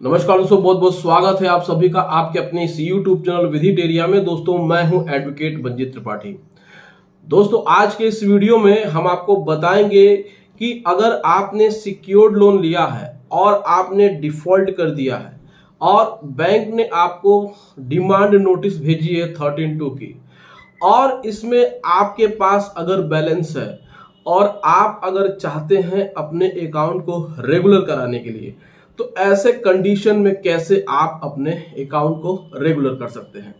नमस्कार दोस्तों, बहुत बहुत स्वागत है आप सभी का आपके अपने इस YouTube चैनल विधिटेरिया में। दोस्तों मैं हूं एडवोकेट मंजीत त्रिपाठी। दोस्तों आज के इस वीडियो में हम आपको बताएंगे कि अगर आपने सिक्योर्ड लोन लिया है और आपने डिफॉल्ट कर दिया है और बैंक ने आपको डिमांड नोटिस भेजी है 13(2) की, और इसमें आपके पास अगर बैलेंस है और आप अगर चाहते हैं अपने अकाउंट को रेगुलर कराने के लिए, तो ऐसे कंडीशन में कैसे आप अपने अकाउंट को रेगुलर कर सकते हैं।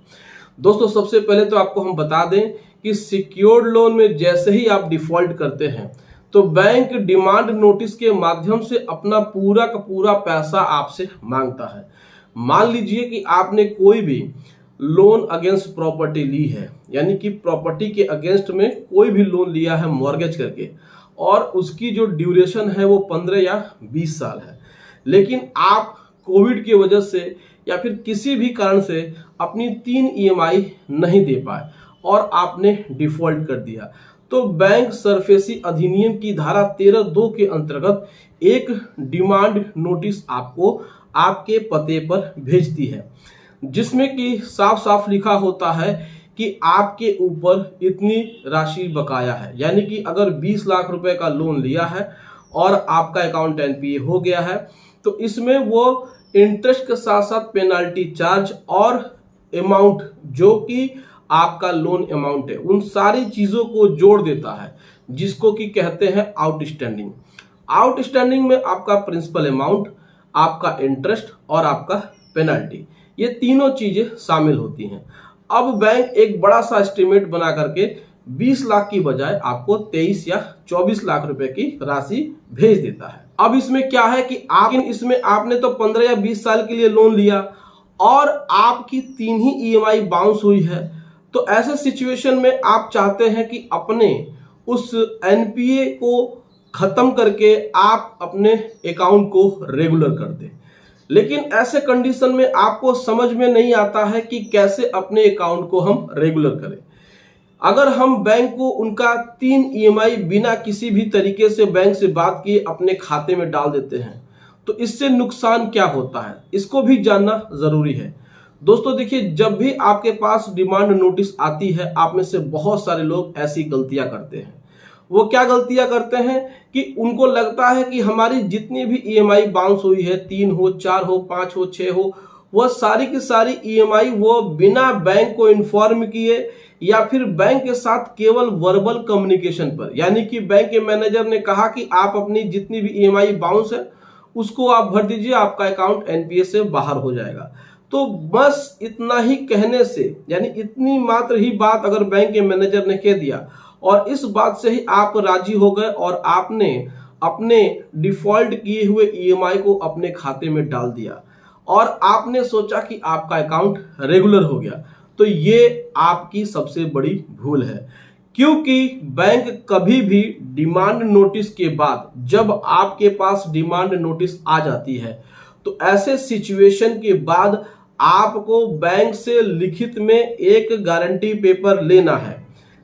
दोस्तों सबसे पहले तो आपको हम बता दें कि सिक्योर्ड लोन में जैसे ही आप डिफॉल्ट करते हैं तो बैंक डिमांड नोटिस के माध्यम से अपना पूरा का पूरा पैसा आपसे मांगता है। मान लीजिए कि आपने कोई भी लोन अगेंस्ट प्रॉपर्टी ली है, यानी कि प्रॉपर्टी के अगेंस्ट में कोई भी लोन लिया है मॉर्गेज करके, और उसकी जो ड्यूरेशन है वो 15 या 20 साल है, लेकिन आप कोविड की वजह से या फिर किसी भी कारण से अपनी 3 EMI नहीं दे पाए और आपने डिफॉल्ट कर दिया, तो बैंक सरफेसी अधिनियम की धारा 13(2) के अंतर्गत एक डिमांड नोटिस आपको आपके पते पर भेजती है, जिसमें कि साफ साफ लिखा होता है कि आपके ऊपर इतनी राशि बकाया है। यानी कि अगर 20 लाख रुपए का लोन लिया है और आपका अकाउंट NPA हो गया है, तो इसमें वो इंटरेस्ट के साथ साथ पेनाल्टी चार्ज और अमाउंट जो कि आपका लोन अमाउंट है, उन सारी चीजों को जोड़ देता है, जिसको कि कहते हैं आउटस्टैंडिंग। आउटस्टैंडिंग में आपका प्रिंसिपल अमाउंट, आपका इंटरेस्ट और आपका पेनाल्टी, ये तीनों चीजें शामिल होती हैं। अब बैंक एक बड़ा सा एस्टिमेट बना करके 20 लाख की बजाय आपको 23 या 24 लाख रुपए की राशि भेज देता है। अब इसमें क्या है कि इसमें आपने तो 15 या 20 साल के लिए लोन लिया और आपकी 3 ही EMI बाउंस हुई है, तो ऐसे सिचुएशन में आप चाहते हैं कि अपने उस NPA को खत्म करके आप अपने अकाउंट को रेगुलर कर दें, लेकिन ऐसे कंडीशन में आपको समझ में नहीं आता है कि कैसे अपने अकाउंट को हम रेगुलर करें। अगर हम बैंक को उनका 3 EMI बिना किसी भी तरीके से बैंक से बात किए अपने खाते में डाल देते हैं, तो इससे नुकसान क्या होता है, इसको भी जानना जरूरी है। दोस्तों देखिए, जब भी आपके पास डिमांड नोटिस आती है, आप में से बहुत सारे लोग ऐसी गलतियां करते हैं। वो क्या गलतियां करते हैं कि उनको लगता है कि हमारी जितनी भी EMI बाउंस हुई है, 3 हो, 4 हो, 5 हो, 6 हो, वह सारी की सारी EMI वो बिना बैंक को इन्फॉर्म किए या फिर बैंक के साथ केवल वर्बल कम्युनिकेशन पर, यानी कि बैंक के मैनेजर ने कहा कि आप अपनी जितनी भी EMI बाउंस है उसको आप भर दीजिए, आपका अकाउंट NPA से बाहर हो जाएगा। तो बस इतना ही कहने से, यानी इतनी मात्र ही बात अगर बैंक के मैनेजर ने कह दिया और इस बात से ही आप राजी हो गए और आपने अपने डिफॉल्ट किए हुए EMI को अपने खाते में डाल दिया और आपने सोचा कि आपका अकाउंट रेगुलर हो गया, तो ये आपकी सबसे बड़ी भूल है। क्योंकि बैंक कभी भी डिमांड नोटिस के बाद, जब आपके पास डिमांड नोटिस आ जाती है, तो ऐसे सिचुएशन के बाद आपको बैंक से लिखित में एक गारंटी पेपर लेना है।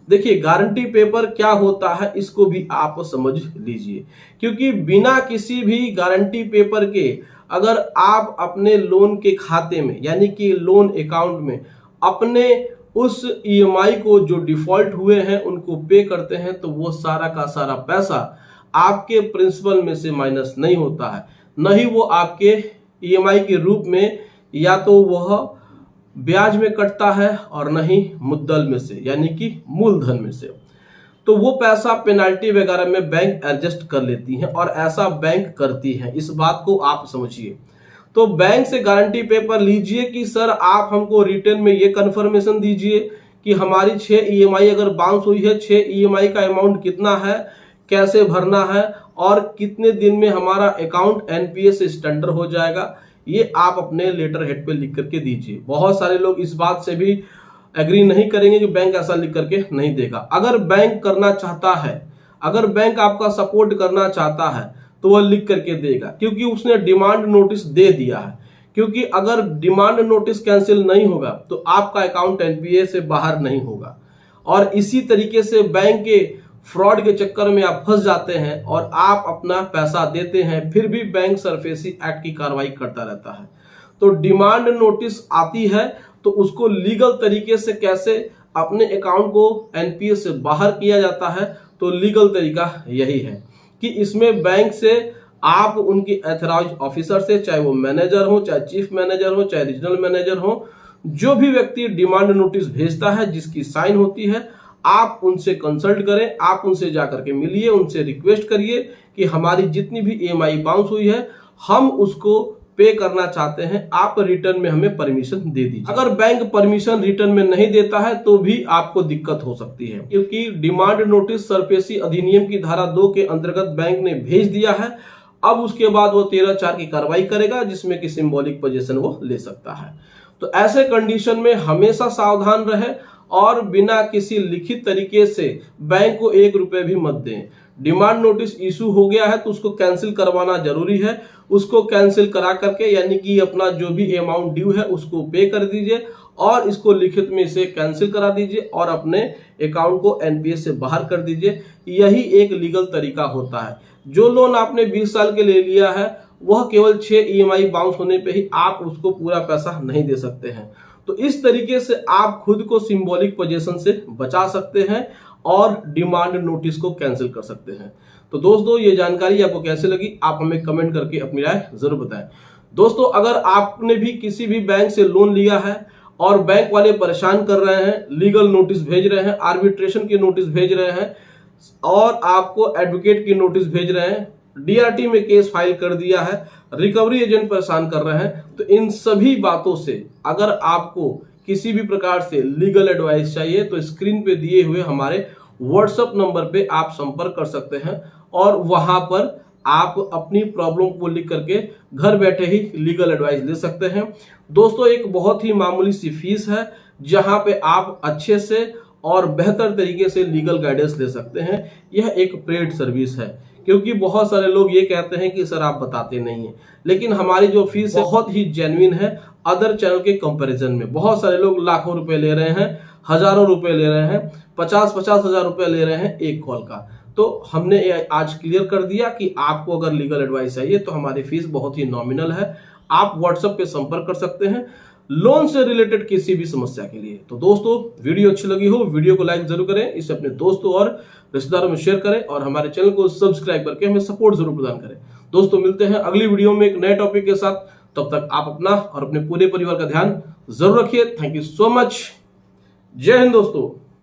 देखिए, गारंटी पेपर क्या होता है इसको भी आप समझ लीजिए, क्योंकि बिना किसी भी गारंटी पेपर के अगर आप अपने लोन के खाते में, यानी कि लोन अकाउंट में अपने उस EMI को जो डिफॉल्ट हुए हैं उनको पे करते हैं, तो वो सारा का सारा पैसा आपके प्रिंसिपल में से माइनस नहीं होता है, न ही वो आपके EMI के रूप में या तो वह ब्याज में कटता है और न ही मुद्दल में से, यानी कि मूलधन में से। तो वो पैसा पेनाल्टी वगैरह में बैंक एडजस्ट कर लेती है और ऐसा बैंक करती है, इस बात को आप समझिए। तो बैंक से गारंटी पेपर लीजिए कि सर आप हमको रिटर्न में ये कंफर्मेशन दीजिए कि हमारी 6 EMI अगर बाउंस हुई है, 6 EMI का अमाउंट कितना है, कैसे भरना है और कितने दिन में हमारा अकाउंट NPA से स्टैंडर्ड हो जाएगा, ये आप अपने लेटर हेड पे लिख करके दीजिए। बहुत सारे लोग इस बात से भी एग्री नहीं करेंगे कि बैंक ऐसा लिख करके नहीं देगा। अगर बैंक करना चाहता है, अगर बैंक आपका सपोर्ट करना चाहता है, तो वह लिख करके देगा, क्योंकि उसने डिमांड नोटिस दे दिया है। क्योंकि अगर डिमांड नोटिस कैंसिल नहीं होगा तो आपका अकाउंट NPA से बाहर नहीं होगा। और इसी तरीके से बैंक के फ्रॉड के चक्कर में आप फंस जाते हैं और आप अपना पैसा देते हैं, फिर भी बैंक सरफेसी एक्ट की कार्रवाई करता रहता है। तो डिमांड नोटिस आती है तो उसको लीगल तरीके से कैसे अपने अकाउंट को एनपीएस से बाहर किया जाता है, तो लीगल तरीका यही है कि इसमें बैंक से आप उनकी एथराइज्ड ऑफिसर से, चाहे वो मैनेजर हो, चाहे चीफ मैनेजर हो, चाहे रीजनल मैनेजर हो, जो भी व्यक्ति डिमांड नोटिस भेजता है जिसकी साइन होती है, आप उनसे कंसल्ट करें, आप उनसे जाकर के मिलिए, उनसे रिक्वेस्ट करिए कि हमारी जितनी भी ईएमआई बाउंस हुई है हम उसको पे करना चाहते हैं, आप रिटर्न में हमें परमिशन दे दीजिए। अगर बैंक परमिशन रिटर्न में नहीं देता है तो भी आपको दिक्कत हो सकती है, क्योंकि डिमांड नोटिस सरफेसी अधिनियम की धारा 2 के अंतर्गत बैंक ने भेज दिया है। अब उसके बाद वो 13(4) की कार्रवाई करेगा, जिसमें कि सिंबॉलिक पोजीशन वो ले सकता है। तो ऐसे कंडीशन में हमेशा सावधान रहे और बिना किसी लिखित तरीके से बैंक को 1 रुपए भी मत दें। डिमांड नोटिस इशू हो गया है तो उसको कैंसिल करवाना जरूरी है। उसको कैंसिल करा करके, यानी कि अपना जो भी अमाउंट ड्यू है उसको पे कर दीजिए और इसको लिखित में इसे कैंसिल करा दीजिए और अपने अकाउंट को एनपीएस से बाहर कर दीजिए। यही एक लीगल तरीका होता है। जो लोन आपने 20 साल के ले लिया है वह केवल 6 ईएमआई बाउंस होने पे ही आप उसको पूरा पैसा नहीं दे सकते हैं। तो इस तरीके से आप खुद को सिंबॉलिक पोजीशन से बचा सकते हैं और डिमांड नोटिस को कैंसिल कर सकते हैं। तो दोस्तों, ये जानकारी आपको कैसे लगी आप हमें कमेंट करके अपनी राय जरूर बताएं। दोस्तों, अगर आपने भी किसी भी बैंक से लोन लिया है और बैंक वाले परेशान कर रहे हैं, लीगल नोटिस भेज रहे हैं, आर्बिट्रेशन की नोटिस भेज रहे हैं और आपको एडवोकेट की नोटिस भेज रहे हैं, डीआरटी में केस फाइल कर दिया है, रिकवरी एजेंट परेशान कर रहे हैं, तो इन सभी बातों से अगर आपको किसी भी प्रकार से लीगल एडवाइस चाहिए तो स्क्रीन पे दिए हुए हमारे व्हाट्सएप नंबर पे आप संपर्क कर सकते हैं और वहां पर आप अपनी प्रॉब्लम को लिख करके घर बैठे ही लीगल एडवाइस ले सकते हैं। दोस्तों, एक बहुत ही मामूली सी फीस है जहां पे आप अच्छे से और बेहतर तरीके से लीगल गाइडेंस ले सकते हैं। यह एक पेड सर्विस है, क्योंकि बहुत सारे लोग ये कहते हैं कि सर आप बताते नहीं हैं, लेकिन हमारी जो फीस है बहुत ही जेन्युइन है। अदर चैनल के कंपैरिजन में बहुत सारे लोग लाखों रुपए ले रहे हैं, हजारों रुपए ले रहे हैं, 50-50 हजार रुपए ले रहे हैं एक कॉल का। तो हमने आज क्लियर कर दिया कि आपको अगर लीगल एडवाइस चाहिए तो हमारी फीस बहुत ही नॉमिनल है। आप व्हाट्सएप पे संपर्क कर सकते हैं लोन से रिलेटेड किसी भी समस्या के लिए। तो दोस्तों, वीडियो अच्छी लगी हो वीडियो को लाइक जरूर करें, इसे अपने दोस्तों और रिश्तेदारों में शेयर करें और हमारे चैनल को सब्सक्राइब करके हमें सपोर्ट जरूर प्रदान करें। दोस्तों, मिलते हैं अगली वीडियो में एक नए टॉपिक के साथ। तब तक आप अपना और अपने पूरे परिवार का ध्यान जरूर रखिए। Thank you so much. जय हिंद दोस्तों।